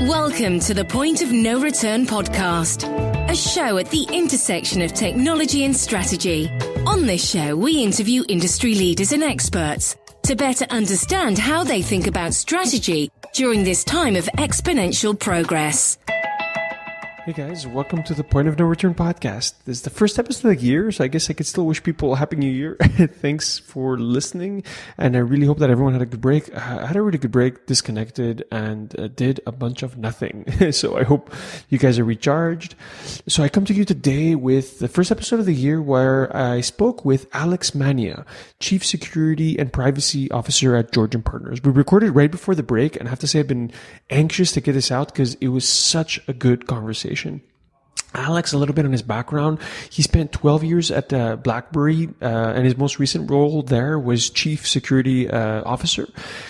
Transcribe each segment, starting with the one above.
Welcome to the Point of No Return podcast, a show at the intersection of technology and strategy. On this show, we interview industry leaders and experts to better understand how they think about strategy during this time of exponential progress. Hey guys, welcome to the Point of No Return podcast. This is the first episode of the year, so I guess I could still wish people a happy new year. Thanks for listening, and I really hope that everyone had a good break. I had a really good break, disconnected, and did a bunch of nothing. So I hope you guys are recharged. So I come to you today with the first episode of the year where I spoke with Alex Manea, Chief Security and Privacy Officer at Georgian Partners. We recorded right before the break, and I have to say I've been anxious to get this out because it was such a good conversation. Alex, a little bit on his background. He spent 12 years at BlackBerry, and his most recent role there was Chief Security Officer.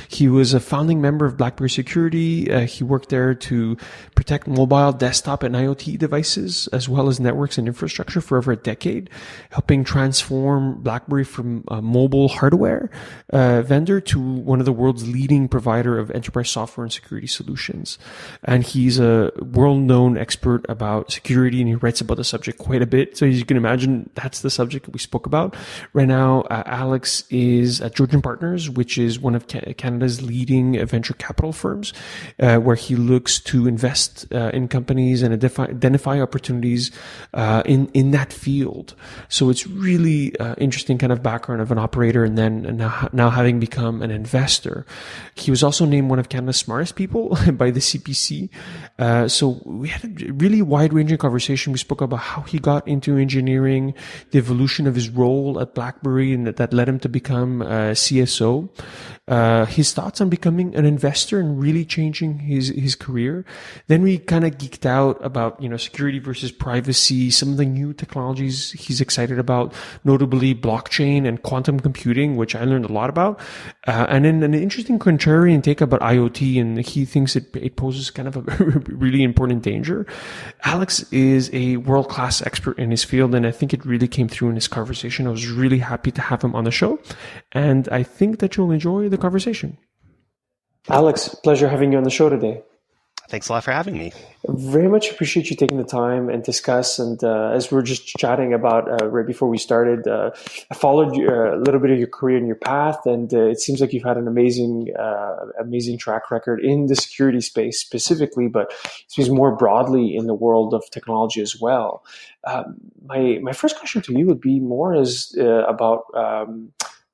He was a founding member of BlackBerry Security. He worked there to protect mobile, desktop, and IoT devices, as well as networks and infrastructure for over a decade, helping transform BlackBerry from a mobile hardware vendor to one of the world's leading provider of enterprise software and security solutions. And he's a world-known expert about security, and he writes about the subject quite a bit. So as you can imagine, that's the subject that we spoke about. Right now, Alex is at Georgian Partners, which is one of Canada's leading venture capital firms, where he looks to invest in companies and identify opportunities in that field. So it's really interesting kind of background of an operator and then now having become an investor. He was also named one of Canada's smartest people by the CPC. So we had a really wide-ranging conversation. We spoke about how he got into engineering, the evolution of his role at BlackBerry, and that led him to become CSO. His thoughts on becoming an investor and really changing his career. Then we kind of geeked out about, security versus privacy, some of the new technologies he's excited about, notably blockchain and quantum computing, which I learned a lot about. And then an interesting contrarian take about IoT, and he thinks it poses kind of a really important danger. Alex is a world-class expert in his field, and I think it really came through in this conversation. I was really happy to have him on the show, and I think that you'll enjoy the conversation. Alex, pleasure having you on the show today. Thanks a lot for having me. Very much appreciate you taking the time and discuss. And as we were just chatting about right before we started, I followed a little bit of your career and your path, and it seems like you've had an amazing track record in the security space specifically, but it seems more broadly in the world of technology as well. My first question to you would be more about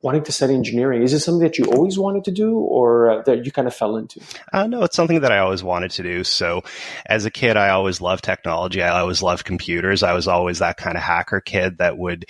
wanting to study engineering. Is it something that you always wanted to do, or that you kind of fell into? No, it's something that I always wanted to do. So as a kid, I always loved technology. I always loved computers. I was always that kind of hacker kid that would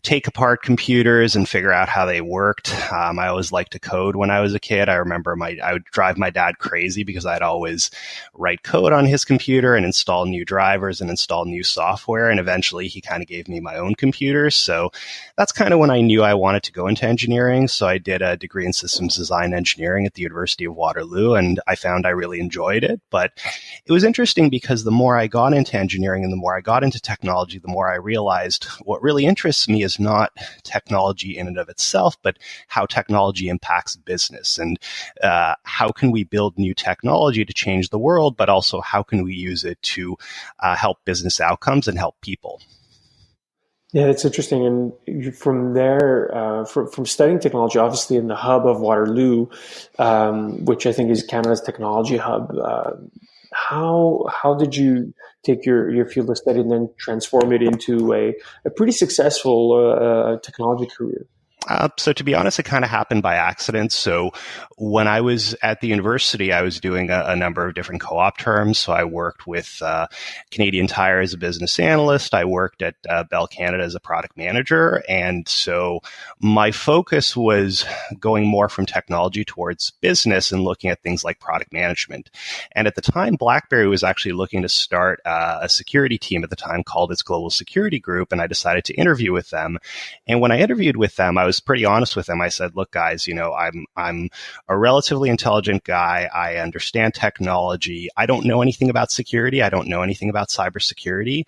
take apart computers and figure out how they worked. I always liked to code when I was a kid. I remember I would drive my dad crazy because I'd always write code on his computer and install new drivers and install new software. And eventually he kind of gave me my own computer. So that's kind of when I knew I wanted to go into engineering. So I did a degree in systems design engineering at the University of Waterloo, and I found I really enjoyed it. But it was interesting because the more I got into engineering and the more I got into technology, the more I realized what really interests me is not technology in and of itself, but how technology impacts business, and how can we build new technology to change the world, but also how can we use it to help business outcomes and help people. Yeah, it's interesting. And from there, from studying technology, obviously in the hub of Waterloo, which I think is Canada's technology hub, how did you take your field of study and then transform it into a pretty successful technology career? So to be honest, it kind of happened by accident. So when I was at the university, I was doing a number of different co-op terms. So I worked with Canadian Tire as a business analyst. I worked at Bell Canada as a product manager. And so my focus was going more from technology towards business and looking at things like product management. And at the time, BlackBerry was actually looking to start a security team at the time called its Global Security Group. And I decided to interview with them. And when I interviewed with them, I was was pretty honest with them. I said, look, guys, I'm a relatively intelligent guy. I understand technology. I don't know anything about security. I don't know anything about cybersecurity.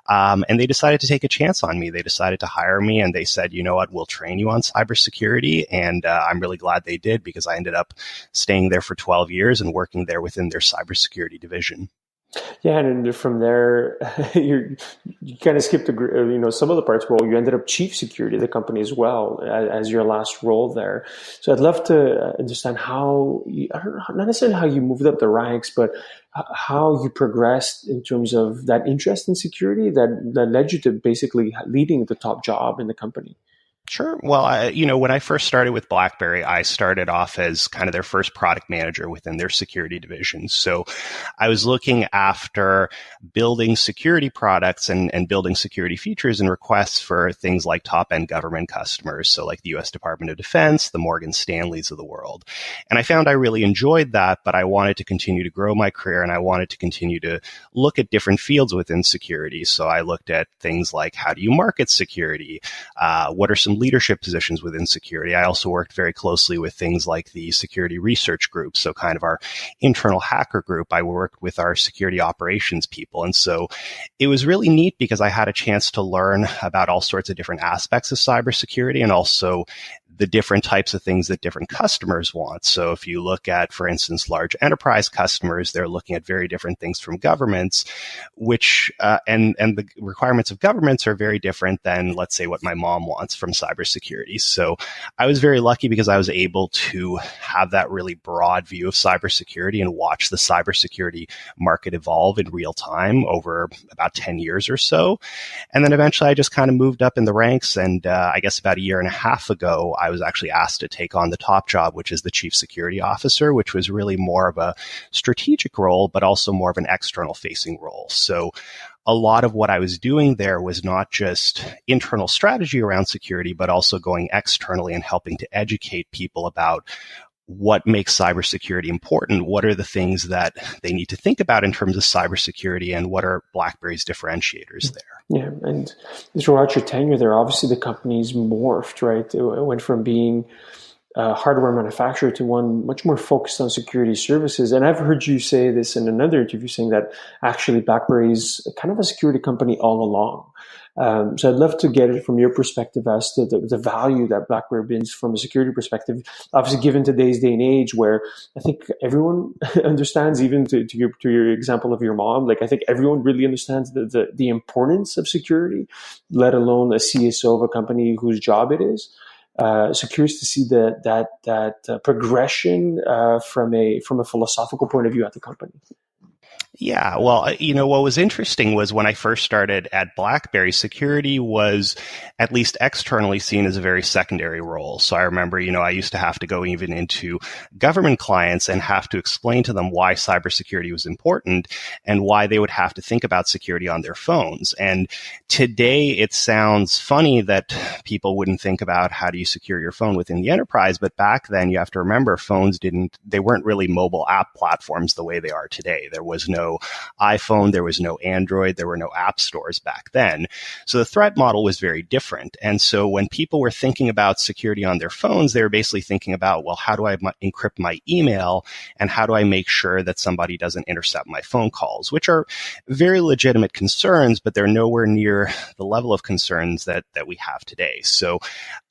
And they decided to take a chance on me. They decided to hire me, and they said, you know what, we'll train you on cybersecurity. And I'm really glad they did, because I ended up staying there for 12 years and working there within their cybersecurity division. Yeah, and from there, you kind of skipped some of the parts. Well, you ended up chief security of the company as well as your last role there. So I'd love to understand how I don't know, not necessarily how you moved up the ranks, but how you progressed in terms of that interest in security that led you to basically leading the top job in the company. Sure. Well, when I first started with BlackBerry, I started off as kind of their first product manager within their security division. So I was looking after building security products and building security features and requests for things like top-end government customers. So like the U.S. Department of Defense, the Morgan Stanleys of the world. And I found I really enjoyed that, but I wanted to continue to grow my career, and I wanted to continue to look at different fields within security. So I looked at things like, how do you market security? What are some leadership positions within security? I also worked very closely with things like the security research group. So kind of our internal hacker group. I worked with our security operations people. And so it was really neat because I had a chance to learn about all sorts of different aspects of cybersecurity, and also the different types of things that different customers want. So if you look at, for instance, large enterprise customers, they're looking at very different things from governments, which and the requirements of governments are very different than, let's say, what my mom wants from cybersecurity. So I was very lucky because I was able to have that really broad view of cybersecurity and watch the cybersecurity market evolve in real time over about 10 years or so. And then eventually I just kind of moved up in the ranks. And I guess about a year and a half ago, I was actually asked to take on the top job, which is the chief security officer, which was really more of a strategic role, but also more of an external facing role. So a lot of what I was doing there was not just internal strategy around security, but also going externally and helping to educate people about what makes cybersecurity important, what are the things that they need to think about in terms of cybersecurity, and what are BlackBerry's differentiators there. Yeah, and throughout your tenure there, obviously the company's morphed, right? It went from being a hardware manufacturer to one much more focused on security services. And I've heard you say this in another interview, saying that actually BlackBerry's kind of a security company all along. So I'd love to get it from your perspective as to the value that BlackBerry brings from a security perspective. Obviously, given today's day and age, where I think everyone understands, even to your example of your mom, like I think everyone really understands the importance of security, let alone a CSO of a company whose job it is. So curious to see that progression from a philosophical point of view at the company. Yeah, well, what was interesting was when I first started at BlackBerry, security was at least externally seen as a very secondary role. So I remember, I used to have to go even into government clients and have to explain to them why cybersecurity was important and why they would have to think about security on their phones. And today it sounds funny that people wouldn't think about how do you secure your phone within the enterprise. But back then, you have to remember, phones they weren't really mobile app platforms the way they are today. There was no iPhone, there was no Android, there were no app stores back then. So the threat model was very different. And so when people were thinking about security on their phones, they were basically thinking about, well, how do I encrypt my email, and how do I make sure that somebody doesn't intercept my phone calls, which are very legitimate concerns, but they're nowhere near the level of concerns that we have today. So,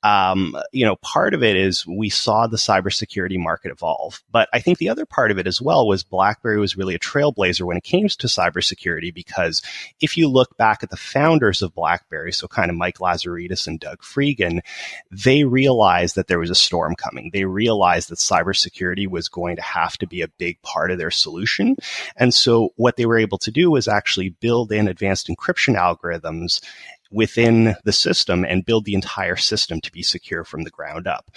part of it is we saw the cybersecurity market evolve. But I think the other part of it as well was BlackBerry was really a trailblazer when it came to cybersecurity, because if you look back at the founders of BlackBerry, so kind of Mike Lazaridis and Doug Freegan, they realized that there was a storm coming. They realized that cybersecurity was going to have to be a big part of their solution. And so what they were able to do was actually build in advanced encryption algorithms within the system and build the entire system to be secure from the ground up.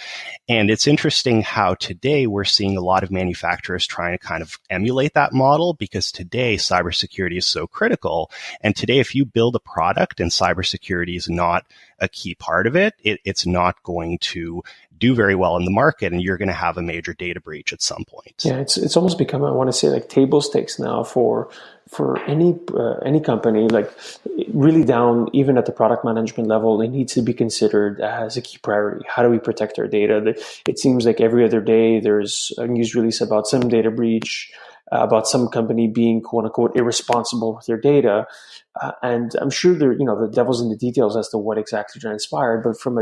And it's interesting how today we're seeing a lot of manufacturers trying to kind of emulate that model, because today cybersecurity is so critical. And today, if you build a product and cybersecurity is not a key part of it, it's not going to do very well in the market, and you're going to have a major data breach at some point. Yeah, it's almost become, I want to say, like table stakes now for for any company, like really down even at the product management level, it needs to be considered as a key priority. How do we protect our data? It seems like every other day there's a news release about some data breach, about some company being quote unquote irresponsible with their data. And I'm sure the devil's in the details as to what exactly transpired, but from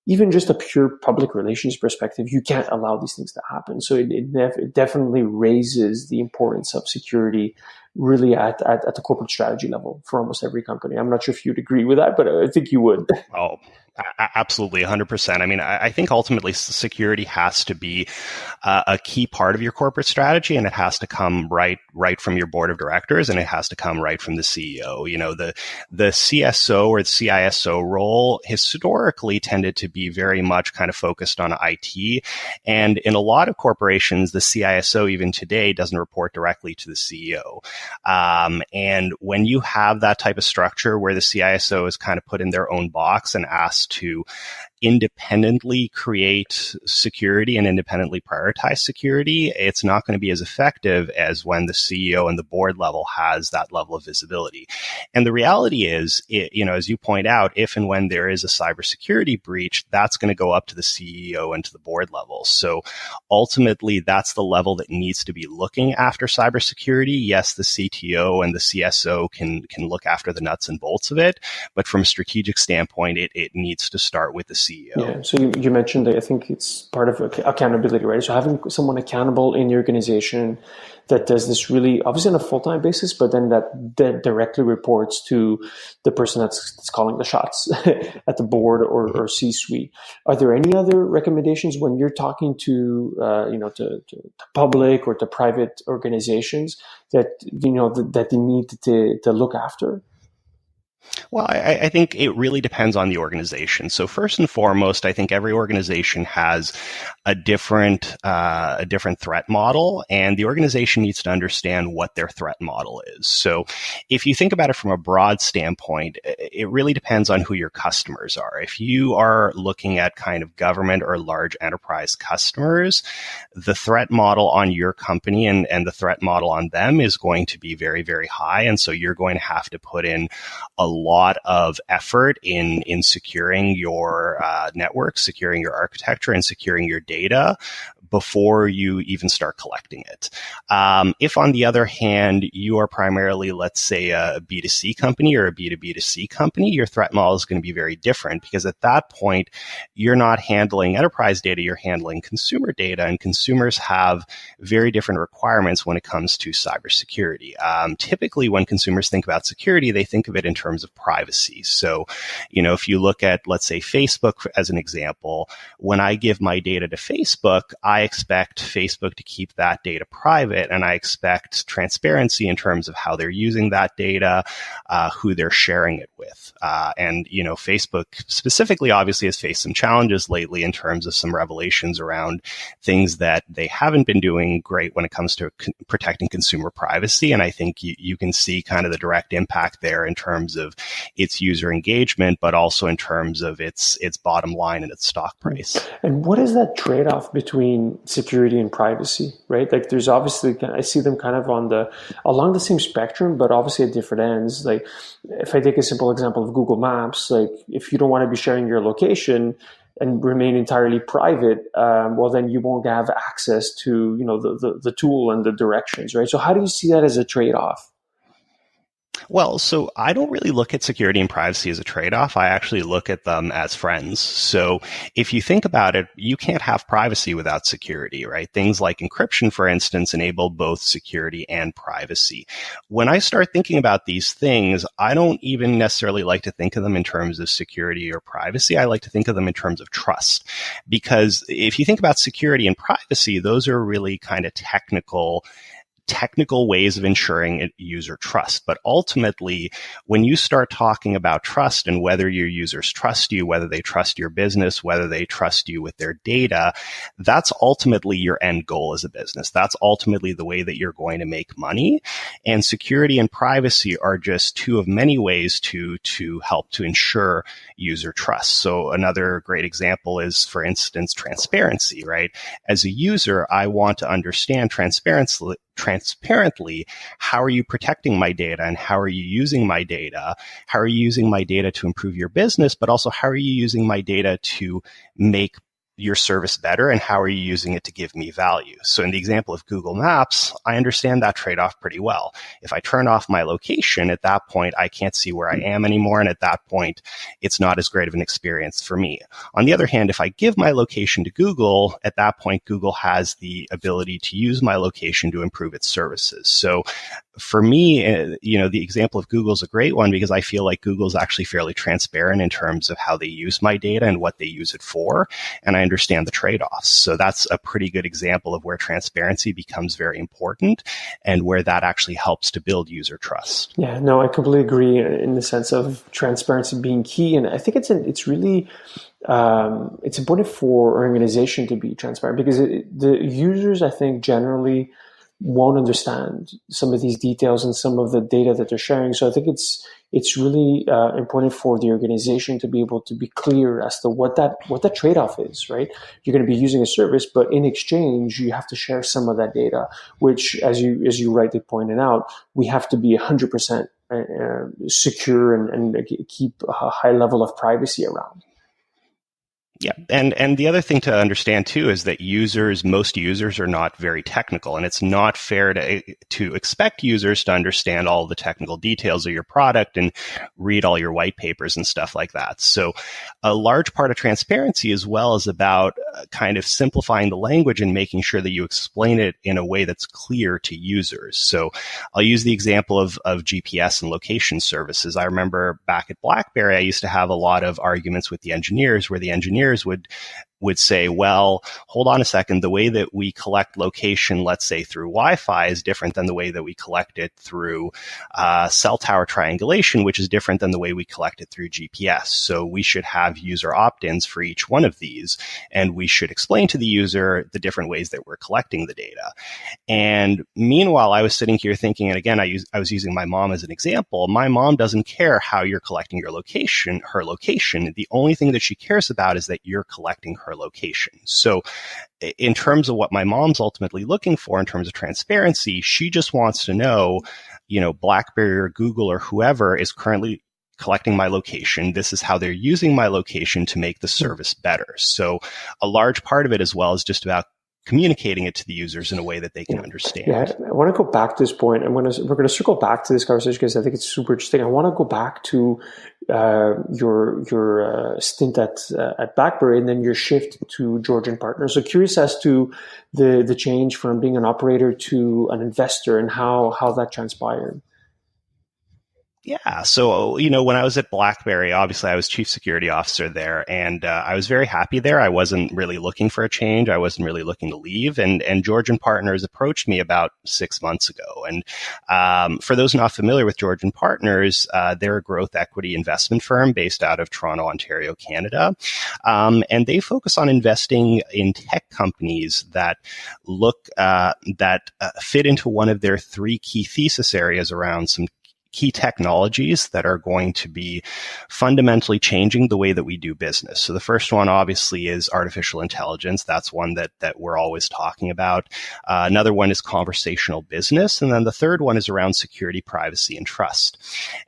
even just a pure public relations perspective, you can't allow these things to happen. So it definitely raises the importance of security really at the corporate strategy level for almost every company. I'm not sure if you'd agree with that, but I think you would. Oh, absolutely, 100%. I mean, I think ultimately security has to be a key part of your corporate strategy, and it has to come right from your board of directors, and it has to come right from the CEO. You know, the CSO or the CISO role historically tended to be very much kind of focused on IT, and in a lot of corporations, the CISO even today doesn't report directly to the CEO. And when you have that type of structure where the CISO is kind of put in their own box and asked to independently create security and independently prioritize security, it's not going to be as effective as when the CEO and the board level has that level of visibility. And the reality is, as you point out, if and when there is a cybersecurity breach, that's going to go up to the CEO and to the board level. So ultimately, that's the level that needs to be looking after cybersecurity. Yes, the CTO and the CSO can look after the nuts and bolts of it, but from a strategic standpoint, it needs to start with the CEO. Yeah. So you mentioned that I think it's part of accountability, right? So having someone accountable in the organization that does this really, obviously on a full-time basis, but then that directly reports to the person that's calling the shots at the board or C-suite. Are there any other recommendations when you're talking to public or to private organizations that that they need to look after? Well, I think it really depends on the organization. So first and foremost, I think every organization has a different threat model, and the organization needs to understand what their threat model is. So if you think about it from a broad standpoint, it really depends on who your customers are. If you are looking at kind of government or large enterprise customers, the threat model on your company and the threat model on them is going to be very, very high. And so you're going to have to put in a lot of effort in securing your network, securing your architecture, and securing your data before you even start collecting it. If, on the other hand, you are primarily, let's say, a B2C company or a B2B2C company, your threat model is going to be very different, because at that point, you're not handling enterprise data, you're handling consumer data, and consumers have very different requirements when it comes to cybersecurity. Typically, when consumers think about security, they think of it in terms of privacy. So, if you look at, let's say, Facebook as an example, when I give my data to Facebook, I expect Facebook to keep that data private, and I expect transparency in terms of how they're using that data, who they're sharing it with. And Facebook specifically obviously has faced some challenges lately in terms of some revelations around things that they haven't been doing great when it comes to protecting consumer privacy. And I think you can see kind of the direct impact there in terms of its user engagement, but also in terms of its bottom line and its stock price. And what is that trade-off between security and privacy, right? Like there's obviously, I see them kind of along the same spectrum, but obviously at different ends. Like if I take a simple example of Google Maps, like if you don't want to be sharing your location and remain entirely private, well, then you won't have access to, the tool and the directions, right? So how do you see that as a trade-off? Well, so I don't really look at security and privacy as a trade-off. I actually look at them as friends. So if you think about it, you can't have privacy without security, right? Things like encryption, for instance, enable both security and privacy. When I start thinking about these things, I don't even necessarily like to think of them in terms of security or privacy. I like to think of them in terms of trust. Because if you think about security and privacy, those are really kind of technical ways of ensuring user trust. But ultimately, when you start talking about trust and whether your users trust you, whether they trust your business, whether they trust you with their data, that's ultimately your end goal as a business. That's ultimately the way that you're going to make money. And security and privacy are just two of many ways to help to ensure user trust. So another great example is, for instance, transparency, right? As a user, I want to understand transparently, how are you protecting my data and how are you using my data? How are you using my data to improve your business, but also how are you using my data to make your service better, and how are you using it to give me value? So in the example of Google Maps, I understand that trade-off pretty well. If I turn off my location, at that point, I can't see where I am anymore. And at that point, it's not as great of an experience for me. On the other hand, if I give my location to Google, at that point, Google has the ability to use my location to improve its services. So for me, the example of Google is a great one because I feel like Google is actually fairly transparent in terms of how they use my data and what they use it for. And I understand the trade-offs. So that's a pretty good example of where transparency becomes very important and where that actually helps to build user trust. Yeah, no, I completely agree in the sense of transparency being key. And I think it's really it's important for an organization to be transparent because the users, I think, generally won't understand some of these details and some of the data that they're sharing. So I think it's really important for the organization to be able to be clear as to what that trade-off is, right? You're going to be using a service, but in exchange, you have to share some of that data, which, as you rightly pointed out, we have to be 100% secure and keep a high level of privacy around. Yeah. And the other thing to understand too is that most users are not very technical, and it's not fair to expect users to understand all the technical details of your product and read all your white papers and stuff like that. So a large part of transparency as well is about kind of simplifying the language and making sure that you explain it in a way that's clear to users. So I'll use the example of GPS and location services. I remember back at BlackBerry, I used to have a lot of arguments with the engineers where the engineers would say, well, hold on a second, the way that we collect location, let's say through Wi-Fi, is different than the way that we collect it through cell tower triangulation, which is different than the way we collect it through GPS. So we should have user opt-ins for each one of these, and we should explain to the user the different ways that we're collecting the data. And meanwhile, I was sitting here thinking, and again, I was using my mom as an example. My mom doesn't care how you're collecting her location. The only thing that she cares about is that you're collecting her location. So in terms of what my mom's ultimately looking for in terms of transparency, she just wants to know, BlackBerry or Google or whoever is currently collecting my location. This is how they're using my location to make the service better. So a large part of it as well is just about communicating it to the users in a way that they can understand. Yeah, I want to go back to this point. We're going to circle back to this conversation because I think it's super interesting. I want to go back to your stint at BlackBerry and then your shift to Georgian Partners. So curious as to the change from being an operator to an investor and how that transpired. Yeah. So, when I was at BlackBerry, obviously I was chief security officer there, and I was very happy there. I wasn't really looking for a change. I wasn't really looking to leave. And Georgian Partners approached me about 6 months ago. And for those not familiar with Georgian Partners, they're a growth equity investment firm based out of Toronto, Ontario, Canada. And they focus on investing in tech companies that fit into one of their three key thesis areas around some key technologies that are going to be fundamentally changing the way that we do business. So the first one obviously is artificial intelligence. That's one that we're always talking about. Another one is conversational business. And then the third one is around security, privacy, and trust.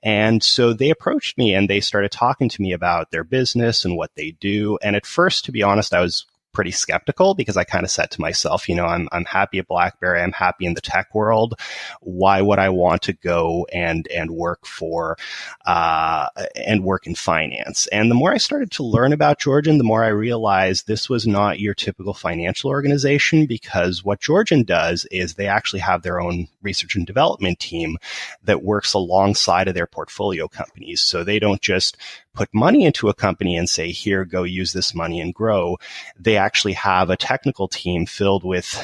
And so they approached me and they started talking to me about their business and what they do. And at first, to be honest, I was pretty skeptical because I kind of said to myself, I'm happy at BlackBerry. I'm happy in the tech world. Why would I want to go and work in finance? And the more I started to learn about Georgian, the more I realized this was not your typical financial organization, because what Georgian does is they actually have their own research and development team that works alongside of their portfolio companies. So they don't just put money into a company and say, here, go use this money and grow. They actually have a technical team filled with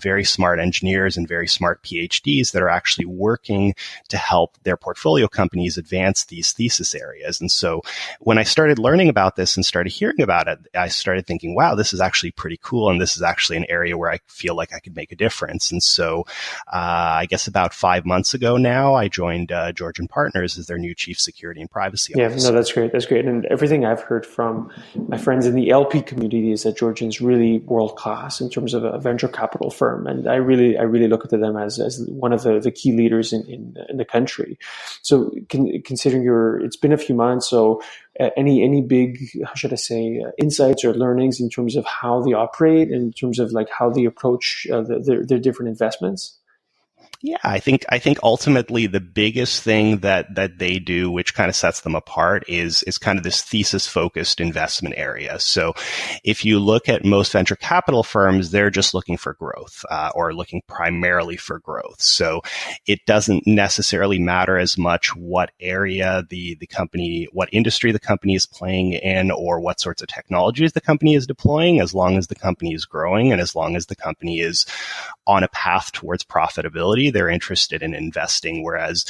very smart engineers and very smart PhDs that are actually working to help their portfolio companies advance these thesis areas. And so when I started learning about this and started hearing about it, I started thinking, wow, this is actually pretty cool. And this is actually an area where I feel like I could make a difference. And so I guess about 5 months ago now, I joined Georgian Partners as their new chief security and privacy officer. No, that's great. That's great. And everything I've heard from my friends in the LP community is that Georgian's really world class in terms of a venture capital firm, and I really look at them as one of the key leaders in the country. So, considering it's been a few months, so any big, how should I say, insights or learnings in terms of how they operate, in terms of like how they approach their different investments? Yeah, I think ultimately the biggest thing that they do, which kind of sets them apart, is kind of this thesis focused investment area. So if you look at most venture capital firms, they're just looking for growth, or looking primarily for growth. So it doesn't necessarily matter as much what area the company, what industry the company is playing in, or what sorts of technologies the company is deploying, as long as the company is growing and as long as the company is on a path towards profitability, they're interested in investing. Whereas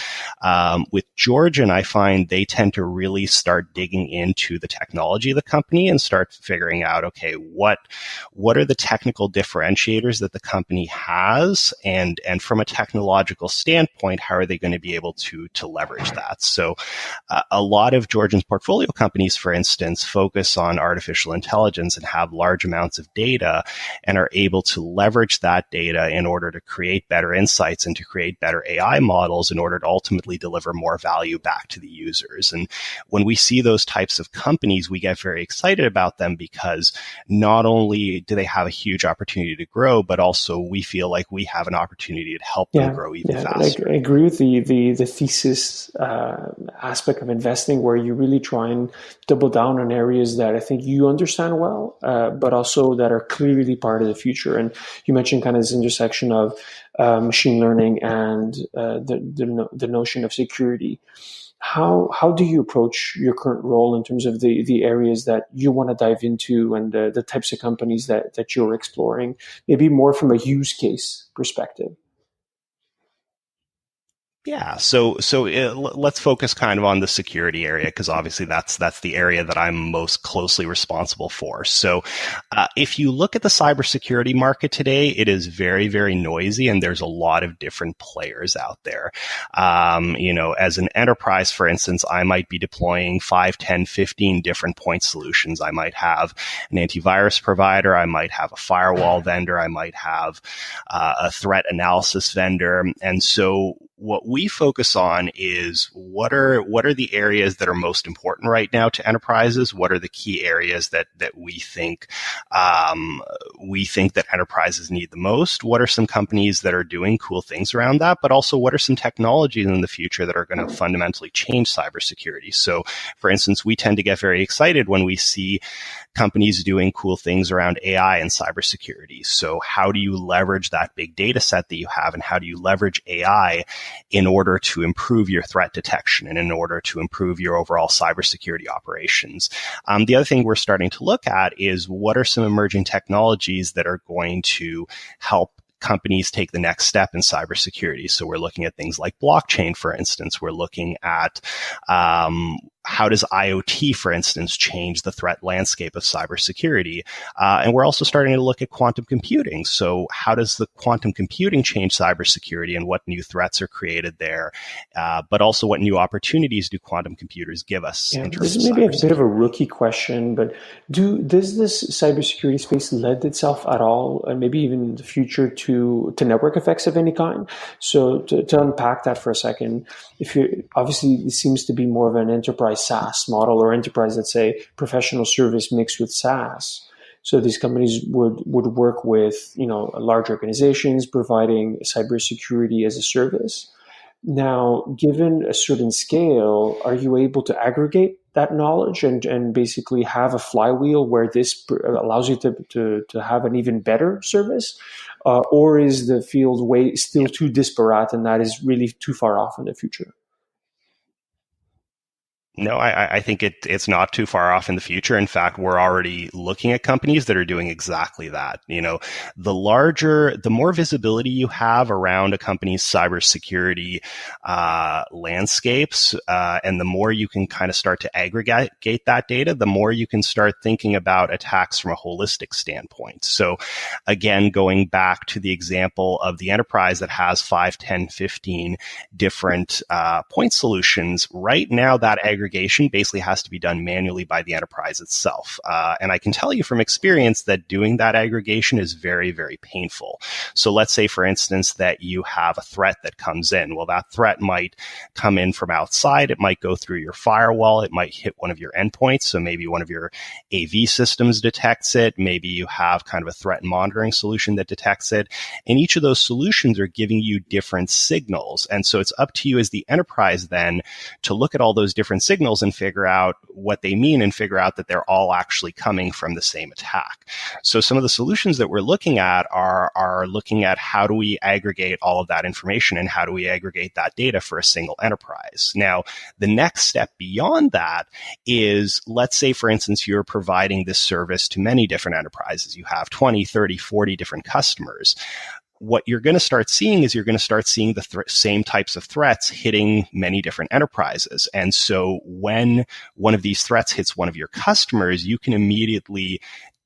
with Georgian, I find they tend to really start digging into the technology of the company and start figuring out, okay, what are the technical differentiators that the company has, and from a technological standpoint, how are they going to be able to leverage that? So a lot of Georgian's portfolio companies, for instance, focus on artificial intelligence and have large amounts of data and are able to leverage that data in order to create better insights and to create better AI models in order to ultimately deliver more value back to the users. And when we see those types of companies, we get very excited about them because not only do they have a huge opportunity to grow, but also we feel like we have an opportunity to help them grow even faster. I agree with the thesis aspect of investing, where you really try and double down on areas that I think you understand well, but also that are clearly part of the future. And you mentioned kind of this intersection of machine learning and the notion of security. How do you approach your current role in terms of the areas that you want to dive into and the types of companies that you're exploring, maybe more from a use case perspective? Yeah, so let's focus kind of on the security area, because obviously that's the area that I'm most closely responsible for. So if you look at the cybersecurity market today, it is very, very noisy, and there's a lot of different players out there. As an enterprise, for instance, I might be deploying 5, 10, 15 different point solutions. I might have an antivirus provider. I might have a firewall vendor. I might have a threat analysis vendor. And so what we focus on is what are the areas that are most important right now to enterprises? What are the key areas that we think that enterprises need the most? What are some companies that are doing cool things around that? But also, what are some technologies in the future that are going to fundamentally change cybersecurity? So, for instance, we tend to get very excited when we see companies doing cool things around AI and cybersecurity. So how do you leverage that big data set that you have, and how do you leverage AI in order to improve your threat detection and in order to improve your overall cybersecurity operations? The other thing we're starting to look at is what are some emerging technologies that are going to help companies take the next step in cybersecurity. So we're looking at things like blockchain, for instance. We're looking at how does IoT, for instance, change the threat landscape of cybersecurity? And we're also starting to look at quantum computing. So how does the quantum computing change cybersecurity, and what new threats are created there? But also, what new opportunities do quantum computers give us? Yeah, this is maybe a bit of a rookie question, but does this cybersecurity space lend itself at all, and maybe even in the future, to network effects of any kind? So to unpack that for a second, obviously it seems to be more of an enterprise SaaS model, or enterprise, let's say, professional service mixed with SaaS. So these companies would work with large organizations providing cybersecurity as a service. Now, given a certain scale, are you able to aggregate that knowledge and basically have a flywheel where this allows you to have an even better service? Or is the field still too disparate, and that is really too far off in the future? No, I think it's not too far off in the future. In fact, we're already looking at companies that are doing exactly that. The more visibility you have around a company's cybersecurity landscapes, and the more you can kind of start to aggregate that data, the more you can start thinking about attacks from a holistic standpoint. So again, going back to the example of the enterprise that has 5, 10, 15 different point solutions, right now that aggregation basically has to be done manually by the enterprise itself. And I can tell you from experience that doing that aggregation is very, very painful. So let's say, for instance, that you have a threat that comes in. Well, that threat might come in from outside. It might go through your firewall. It might hit one of your endpoints. So maybe one of your AV systems detects it. Maybe you have kind of a threat monitoring solution that detects it. And each of those solutions are giving you different signals. And so it's up to you as the enterprise then to look at all those different signals and figure out what they mean and figure out that they're all actually coming from the same attack. So some of the solutions that we're looking at are looking at how do we aggregate all of that information and how do we aggregate that data for a single enterprise. Now, the next step beyond that is, let's say, for instance, you're providing this service to many different enterprises. You have 20, 30, 40 different customers. What you're going to start seeing is the same types of threats hitting many different enterprises. And so when one of these threats hits one of your customers, you can immediately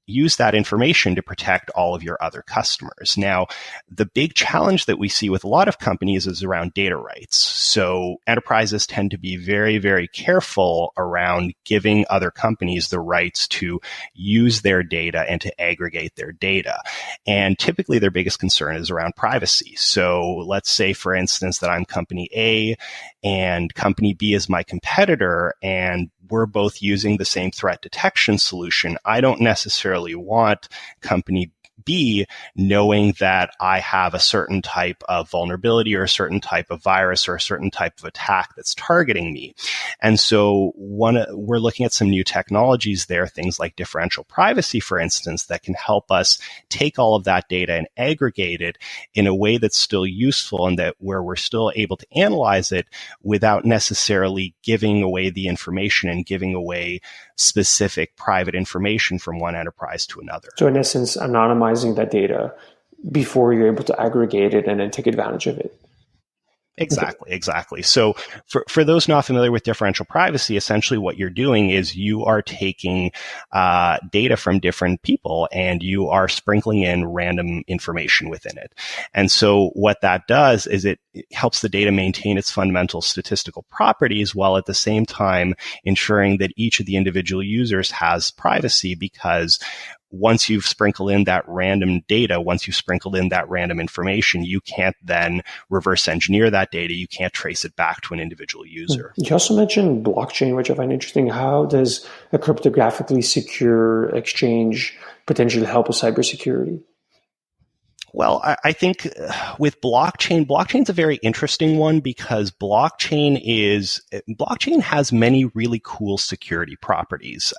use that information to protect all of your other customers. Now, the big challenge that we see with a lot of companies is around data rights. So enterprises tend to be very, very careful around giving other companies the rights to use their data and to aggregate their data. And typically their biggest concern is around privacy. So let's say, for instance, that I'm company A and company B is my competitor, and we're both using the same threat detection solution. I don't necessarily want company B knowing that I have a certain type of vulnerability or a certain type of virus or a certain type of attack that's targeting me. And so we're looking at some new technologies there, things like differential privacy, for instance, that can help us take all of that data and aggregate it in a way that's still useful and that where we're still able to analyze it without necessarily giving away the information and giving away specific private information from one enterprise to another. So in essence, anonymizing that data before you're able to aggregate it and then take advantage of it. Exactly. So for those not familiar with differential privacy, essentially what you're doing is you are taking data from different people and you are sprinkling in random information within it. And so what that does is it helps the data maintain its fundamental statistical properties while at the same time ensuring that each of the individual users has privacy, because once you've sprinkled in that random data, once you've sprinkled in that random information, you can't then reverse engineer that data. You can't trace it back to an individual user. You also mentioned blockchain, which I find interesting. How does a cryptographically secure exchange potentially help with cybersecurity? Well, I think with blockchain's a very interesting one because blockchain has many really cool security properties.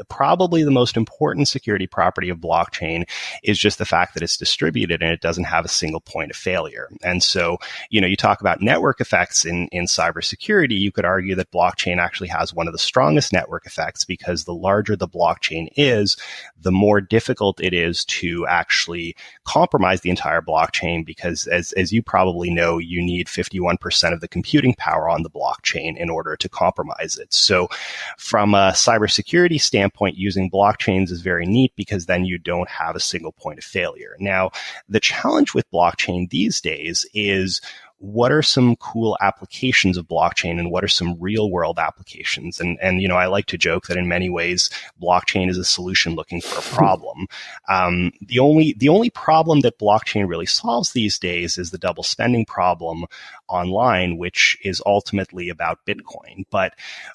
Probably the most important security property of blockchain is just the fact that it's distributed and it doesn't have a single point of failure. And so, you talk about network effects in cybersecurity, you could argue that blockchain actually has one of the strongest network effects because the larger the blockchain is, the more difficult it is to actually compromise the entire blockchain, because as you probably know, you need 51% of the computing power on the blockchain in order to compromise it. So from a cybersecurity standpoint, using blockchains is very neat because then you don't have a single point of failure. Now, the challenge with blockchain these days is what are some cool applications of blockchain and what are some real world applications? And I like to joke that in many ways, blockchain is a solution looking for a problem. The only problem that blockchain really solves these days is the double spending problem online, which is ultimately about Bitcoin. But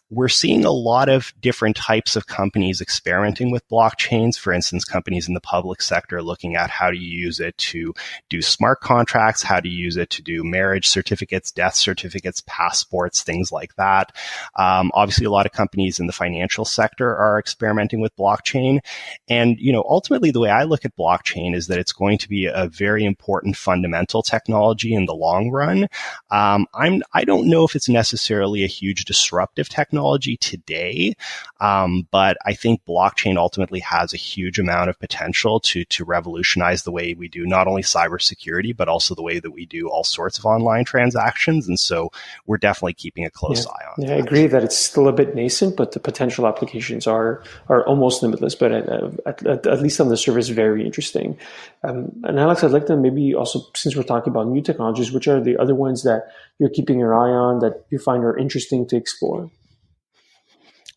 we're seeing a lot of different types of companies experimenting with blockchains. For instance, companies in the public sector looking at how to use it to do smart contracts, how to use it to do merit marriage certificates, death certificates, passports, things like that. Obviously, a lot of companies in the financial sector are experimenting with blockchain. And, ultimately, the way I look at blockchain is that it's going to be a very important fundamental technology in the long run. I don't know if it's necessarily a huge disruptive technology today, but I think blockchain ultimately has a huge amount of potential to revolutionize the way we do not only cybersecurity, but also the way that we do all sorts of online transactions. And so we're definitely keeping a close eye on that. I agree that it's still a bit nascent, but the potential applications are almost limitless, but at least on the surface, very interesting. And Alex, I'd like to maybe also, since we're talking about new technologies, which are the other ones that you're keeping your eye on that you find are interesting to explore?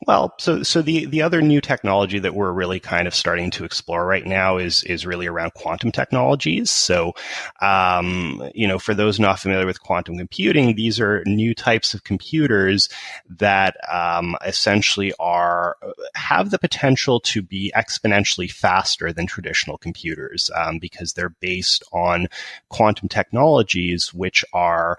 Well, so the other new technology that we're really kind of starting to explore right now is really around quantum technologies. So, for those not familiar with quantum computing, these are new types of computers that essentially have the potential to be exponentially faster than traditional computers because they're based on quantum technologies, which are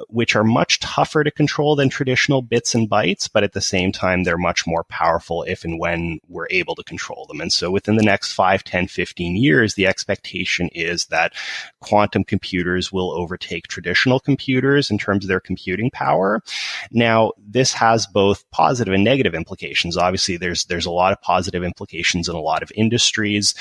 much tougher to control than traditional bits and bytes, but at the same time, they're much more powerful if and when we're able to control them. And so within the next 5, 10, 15 years, the expectation is that quantum computers will overtake traditional computers in terms of their computing power. Now, this has both positive and negative implications. Obviously, there's a lot of positive implications in a lot of industries.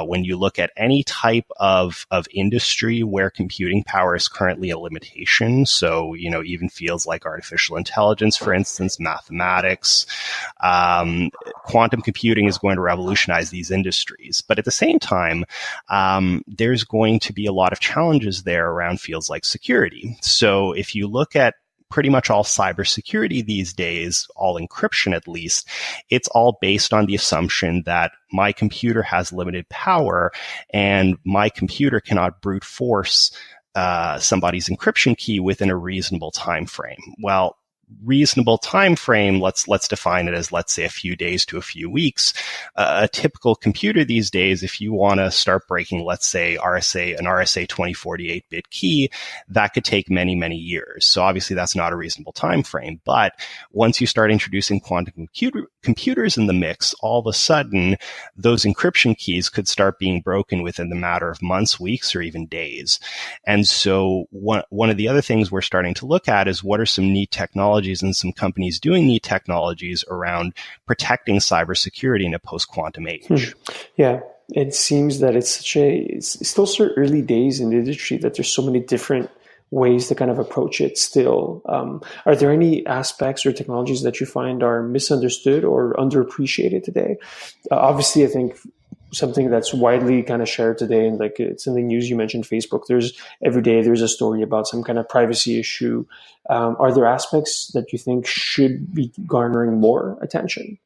When you look at any type of industry where computing power is currently a limitation, so, even fields like artificial intelligence, for instance, mathematics, quantum computing is going to revolutionize these industries. But at the same time, there's going to be a lot of challenges there around fields like security. So if you look at pretty much all cybersecurity these days, all encryption at least, it's all based on the assumption that my computer has limited power and my computer cannot brute force somebody's encryption key within a reasonable time frame. Well, reasonable time frame, let's define it as, let's say, a few days to a few weeks. A typical computer these days, if you want to start breaking, let's say, an RSA 2048-bit key, that could take many, many years. So obviously that's not a reasonable time frame. But once you start introducing quantum computers in the mix, all of a sudden those encryption keys could start being broken within the matter of months, weeks, or even days. And so one of the other things we're starting to look at is what are some neat technologies and some companies doing neat technologies around protecting cybersecurity in a post-quantum age. Yeah, it seems that it's still so early days in the industry that there's so many different ways to kind of approach it still. Are there any aspects or technologies that you find are misunderstood or underappreciated today? Obviously, I think something that's widely kind of shared today, and like it's in the news, you mentioned Facebook. Every day there's a story about some kind of privacy issue. Are there aspects that you think should be garnering more attention?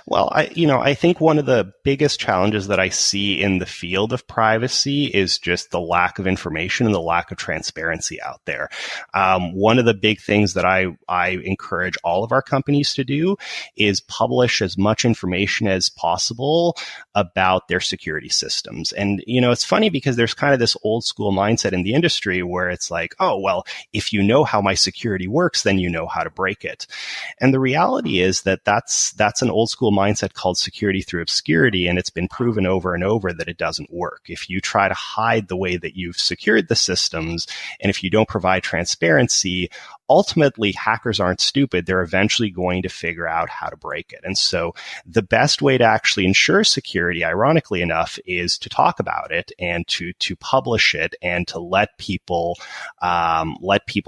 Well, I think one of the biggest challenges that I see in the field of privacy is just the lack of information and the lack of transparency out there. One of the big things that I encourage all of our companies to do is publish as much information as possible about their security systems. And, it's funny because there's kind of this old school mindset in the industry where it's like, oh, well, if you know how my security works, then you know how to break it. And the reality is that that's an old school mindset called security through obscurity, and it's been proven over and over that it doesn't work. If you try to hide the way that you've secured the systems, and if you don't provide transparency, ultimately hackers aren't stupid. They're eventually going to figure out how to break it. And so the best way to actually ensure security, ironically enough, is to talk about it and to publish it and to let people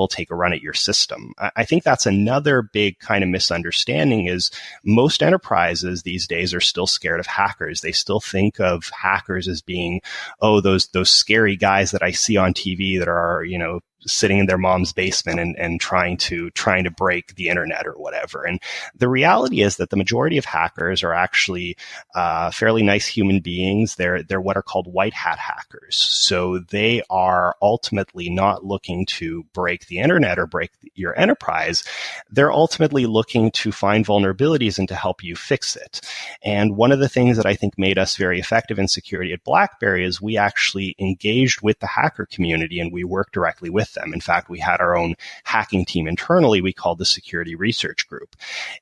take a run at your system. I think that's another big kind of misunderstanding is most enterprises these days are still scared of hackers. They still think of hackers as being, those scary guys that I see on TV that are, sitting in their mom's basement and trying to break the internet or whatever. And the reality is that the majority of hackers are actually fairly nice human beings. They're what are called white hat hackers. So they are ultimately not looking to break the internet or break your enterprise. They're ultimately looking to find vulnerabilities and to help you fix it. And one of the things that I think made us very effective in security at BlackBerry is we actually engaged with the hacker community and we worked directly with them. In fact, we had our own hacking team internally we called the Security Research Group.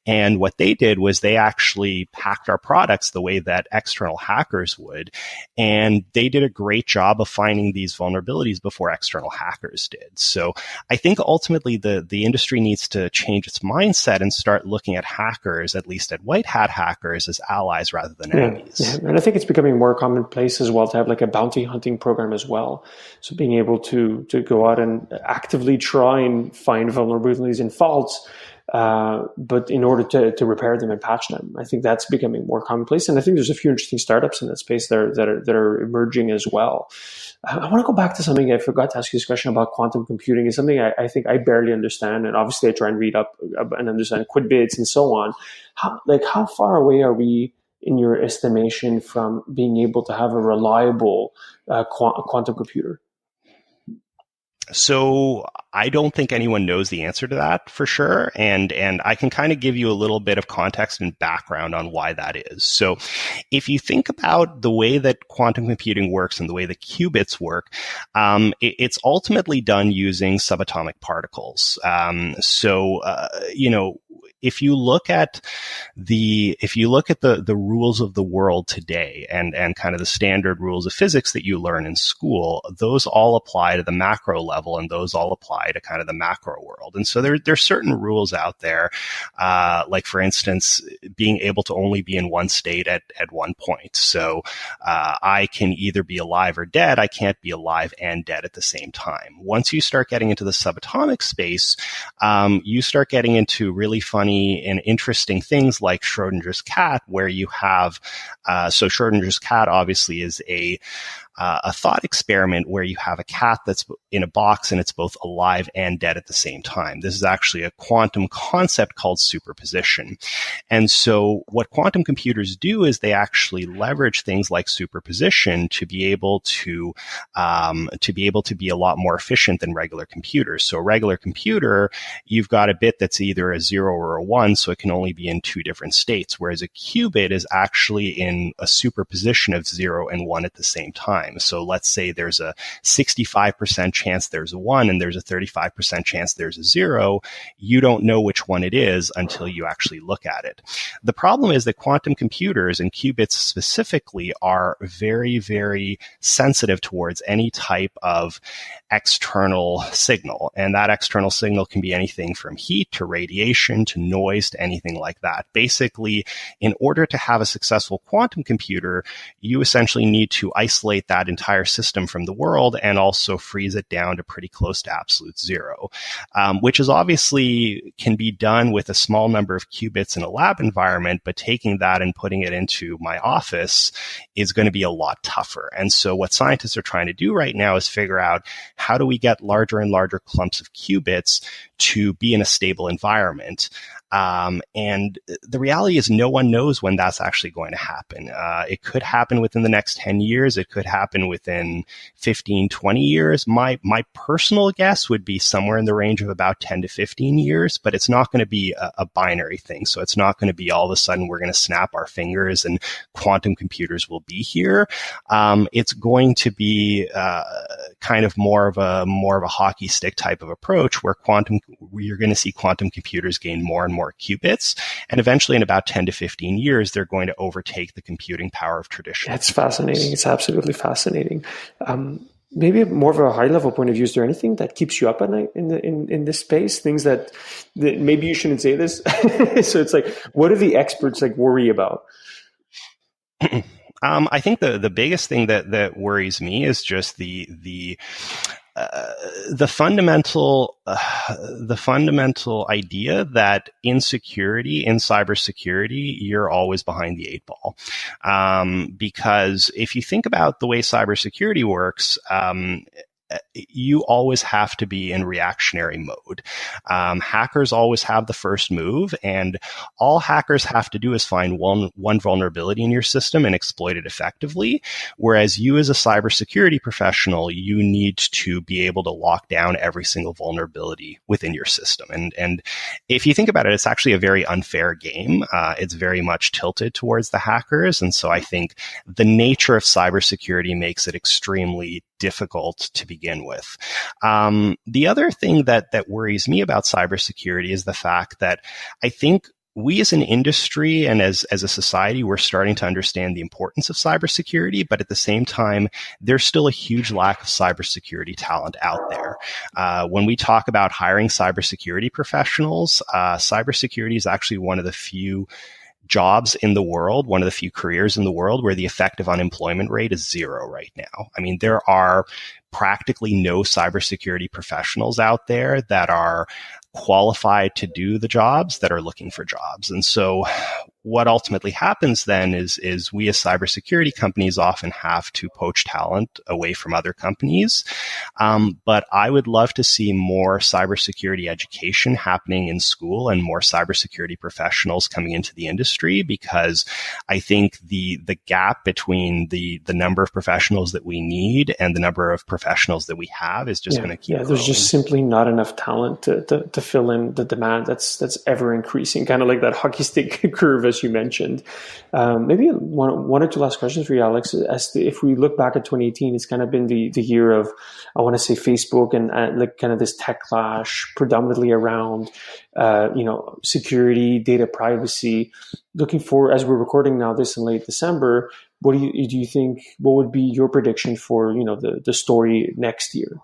And what they did was they actually hacked our products the way that external hackers would. And they did a great job of finding these vulnerabilities before external hackers did. So I think ultimately the industry needs to change its mindset and start looking at hackers, at least at white hat hackers, as allies rather than enemies. Yeah. And I think it's becoming more commonplace as well to have like a bounty hunting program as well. So being able to go out and actively try and find vulnerabilities and faults, but in order to repair them and patch them. I think that's becoming more commonplace. And I think there's a few interesting startups in that space that are emerging as well. I want to go back to something I forgot to ask you this question about quantum computing. It's something I think I barely understand. And obviously I try and read up and understand qubits and so on. How far away are we, in your estimation, from being able to have a reliable quantum computer? So I don't think anyone knows the answer to that for sure. And I can kind of give you a little bit of context and background on why that is. So if you think about the way that quantum computing works and the way the qubits work, it's ultimately done using subatomic particles. If you look at the rules of the world today and kind of the standard rules of physics that you learn in school, those all apply to the macro level and those all apply to kind of the macro world. And so there's certain rules out there, like for instance, being able to only be in one state at one point. So I can either be alive or dead. I can't be alive and dead at the same time. Once you start getting into the subatomic space, you start getting into really funny and interesting things like Schrodinger's cat, where you have, so Schrodinger's cat obviously is a thought experiment where you have a cat that's in a box and it's both alive and dead at the same time. This is actually a quantum concept called superposition. And so what quantum computers do is they actually leverage things like superposition to be able to be a lot more efficient than regular computers. So a regular computer, you've got a bit that's either a 0 or a 1, so it can only be in two different states, whereas a qubit is actually in a superposition of 0 and 1 at the same time. So let's say there's a 65% chance there's a 1 and there's a 35% chance there's a 0. You don't know which one it is until you actually look at it. The problem is that quantum computers and qubits specifically are very, very sensitive towards any type of external signal. And that external signal can be anything from heat to radiation to noise to anything like that. Basically, in order to have a successful quantum computer, you essentially need to isolate that entire system from the world and also freeze it down to pretty close to absolute zero, which is obviously can be done with a small number of qubits in a lab environment, but taking that and putting it into my office is going to be a lot tougher. And so what scientists are trying to do right now is figure out how do we get larger and larger clumps of qubits to be in a stable environment. And the reality is no one knows when that's actually going to happen. It could happen within the next 10 years. It could happen within 15, 20 years. My personal guess would be somewhere in the range of about 10 to 15 years, but it's not going to be a binary thing. So it's not going to be all of a sudden we're going to snap our fingers and quantum computers will be here. It's going to be kind of more of a hockey stick type of approach where you're going to see quantum computers gain more and more qubits. And eventually in about 10 to 15 years, they're going to overtake the computing power of traditional. That's fascinating. It's absolutely fascinating. Maybe more of a high level point of view, is there anything that keeps you up at night in this space? Things that maybe you shouldn't say this. So it's like, what do the experts worry about? I think the biggest thing that worries me is just the fundamental idea that in cybersecurity, you're always behind the 8 ball. Because if you think about the way cybersecurity works, you always have to be in reactionary mode. Hackers always have the first move, and all hackers have to do is find one vulnerability in your system and exploit it effectively. Whereas you as a cybersecurity professional, you need to be able to lock down every single vulnerability within your system. And if you think about it, it's actually a very unfair game. It's very much tilted towards the hackers. And so I think the nature of cybersecurity makes it extremely difficult to begin with. The other thing that worries me about cybersecurity is the fact that I think we as an industry and as a society, we're starting to understand the importance of cybersecurity, but at the same time, there's still a huge lack of cybersecurity talent out there. When we talk about hiring cybersecurity professionals, cybersecurity is actually one of the few jobs in the world, one of the few careers in the world where the effective unemployment rate is 0 right now. I mean, there are practically no cybersecurity professionals out there that are qualified to do the jobs that are looking for jobs. And so what ultimately happens then is we as cybersecurity companies often have to poach talent away from other companies. But I would love to see more cybersecurity education happening in school and more cybersecurity professionals coming into the industry, because I think the gap between the number of professionals that we need and the number of professionals that we have is just going to keep growing. There's just simply not enough talent to fill in the demand that's ever increasing, kind of like that hockey stick curve, as you mentioned. Maybe one or two last questions for you, Alex. If we look back at 2018, it's kind of been the year of, I want to say, Facebook and like kind of this tech clash, predominantly around security, data privacy. Looking for, as we're recording now this in late December, what do you think? What would be your prediction for the story next year?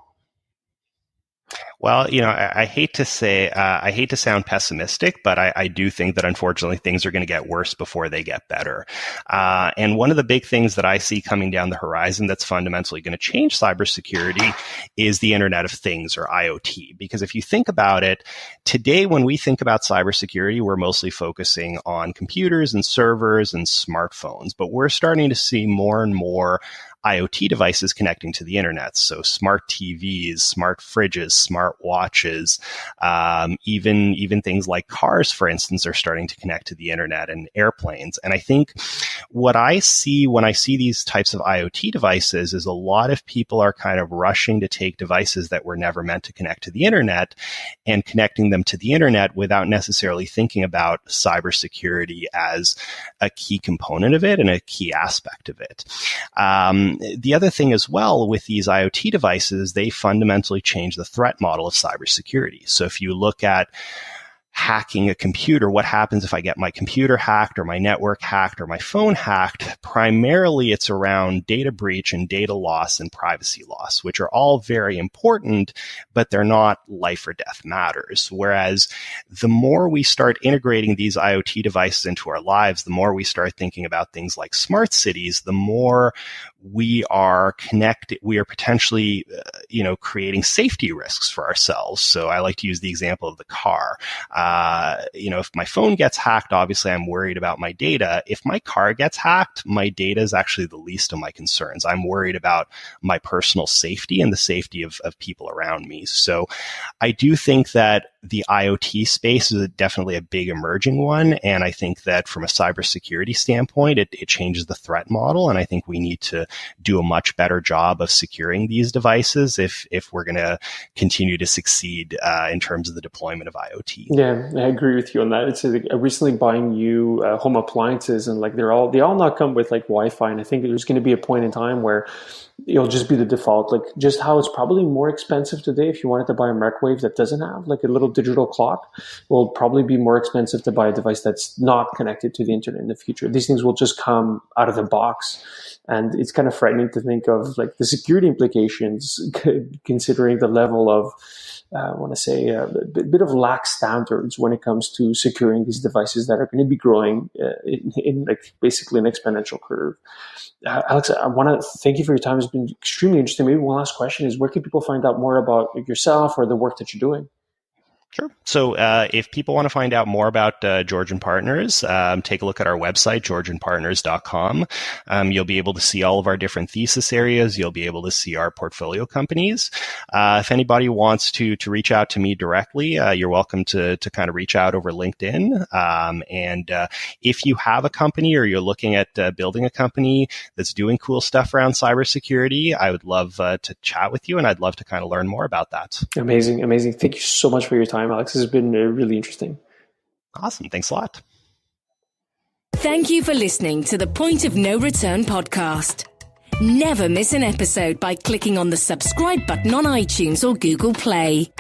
Well, I hate to sound pessimistic, but I do think that unfortunately things are going to get worse before they get better. And one of the big things that I see coming down the horizon that's fundamentally going to change cybersecurity is the Internet of Things, or IoT. Because if you think about it, today when we think about cybersecurity, we're mostly focusing on computers and servers and smartphones, but we're starting to see more and more IoT devices connecting to the internet. So smart TVs, smart fridges, smart watches, even things like cars, for instance, are starting to connect to the internet, and airplanes. And I think what I see when I see these types of IoT devices is a lot of people are kind of rushing to take devices that were never meant to connect to the internet and connecting them to the internet without necessarily thinking about cybersecurity as a key component of it and a key aspect of it. The other thing as well with these IoT devices, they fundamentally change the threat model of cybersecurity. So if you look at hacking a computer, what happens if I get my computer hacked or my network hacked or my phone hacked? Primarily, it's around data breach and data loss and privacy loss, which are all very important, but they're not life or death matters. Whereas the more we start integrating these IoT devices into our lives, the more we start thinking about things like smart cities, the more we are connected, we are potentially, creating safety risks for ourselves. So I like to use the example of the car. If my phone gets hacked, obviously I'm worried about my data. If my car gets hacked, my data is actually the least of my concerns. I'm worried about my personal safety and the safety of people around me. So I do think that the IoT space is definitely a big emerging one. And I think that from a cybersecurity standpoint, it changes the threat model. And I think we need to do a much better job of securing these devices if we're going to continue to succeed in terms of the deployment of IoT. Yeah, I agree with you on that. It's recently buying new home appliances, and like they all not come with like Wi-Fi. And I think there's going to be a point in time where it'll just be the default, like just how it's probably more expensive today. If you wanted to buy a microwave that doesn't have like a little digital clock, will probably be more expensive to buy a device that's not connected to the internet in the future. These things will just come out of the box. And it's kind of frightening to think of like the security implications, considering the level of, I want to say, a bit of lax standards when it comes to securing these devices that are going to be growing in like basically an exponential curve. Alex, I want to thank you for your time. It's been extremely interesting. Maybe one last question is, where can people find out more about yourself or the work that you're doing? Sure. So if people want to find out more about Georgian Partners, take a look at our website, georgianpartners.com. You'll be able to see all of our different thesis areas. You'll be able to see our portfolio companies. If anybody wants to reach out to me directly, you're welcome to kind of reach out over LinkedIn. And if you have a company or you're looking at building a company that's doing cool stuff around cybersecurity, I would love to chat with you, and I'd love to kind of learn more about that. Amazing. Thank you so much for your time, Alex. This has been really interesting. Awesome. Thanks a lot. Thank you for listening to the Point of No Return podcast. Never miss an episode by clicking on the subscribe button on iTunes or Google Play.